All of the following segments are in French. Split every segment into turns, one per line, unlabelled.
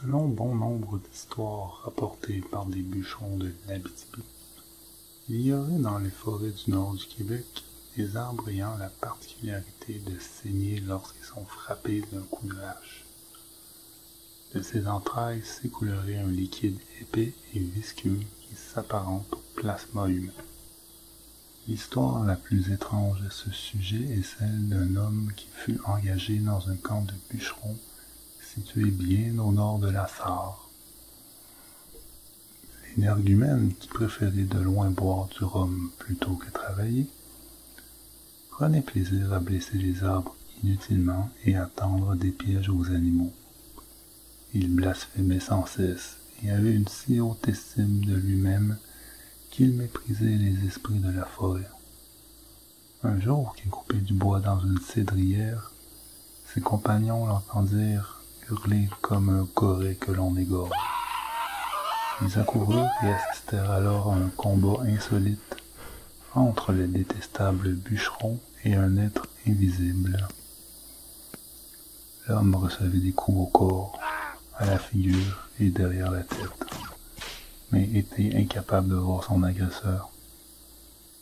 Selon bon nombre d'histoires rapportées par des bûcherons de l'Abitibi, il y aurait dans les forêts du nord du Québec des arbres ayant la particularité de saigner lorsqu'ils sont frappés d'un coup de hache. De ces entrailles s'écoulerait un liquide épais et visqueux qui s'apparente au plasma humain. L'histoire la plus étrange à ce sujet est celle d'un homme qui fut engagé dans un camp de bûcherons situé bien au nord de la Sarre. L'énergumène, qui préférait de loin boire du rhum plutôt que travailler, prenait plaisir à blesser les arbres inutilement et à tendre des pièges aux animaux. Il blasphémait sans cesse et avait une si haute estime de lui-même qu'il méprisait les esprits de la forêt. Un jour qu'il coupait du bois dans une cédrière, ses compagnons l'entendirent hurler comme un coret que l'on égorge. Ils accoururent et assistèrent alors à un combat insolite entre les détestables bûcherons et un être invisible. L'homme recevait des coups au corps, à la figure et derrière la tête, mais était incapable de voir son agresseur.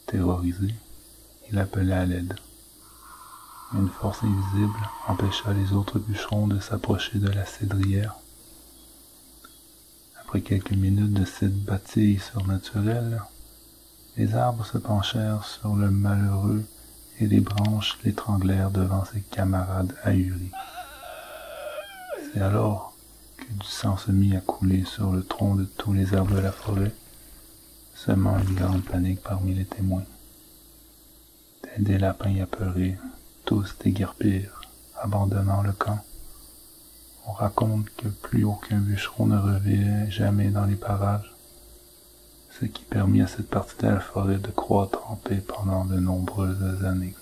Terrorisé, il appelait à l'aide. Une force invisible empêcha les autres bûcherons de s'approcher de la cédrière. Après quelques minutes de cette bataille surnaturelle, les arbres se penchèrent sur le malheureux et les branches l'étranglèrent devant ses camarades ahuris. C'est alors que du sang se mit à couler sur le tronc de tous les arbres de la forêt, semant une grande panique parmi les témoins. Des lapins apeurés, tous déguerpirent, abandonnant le camp. On raconte que plus aucun bûcheron ne revenait jamais dans les parages, ce qui permit à cette partie de la forêt de croître en paix pendant de nombreuses années.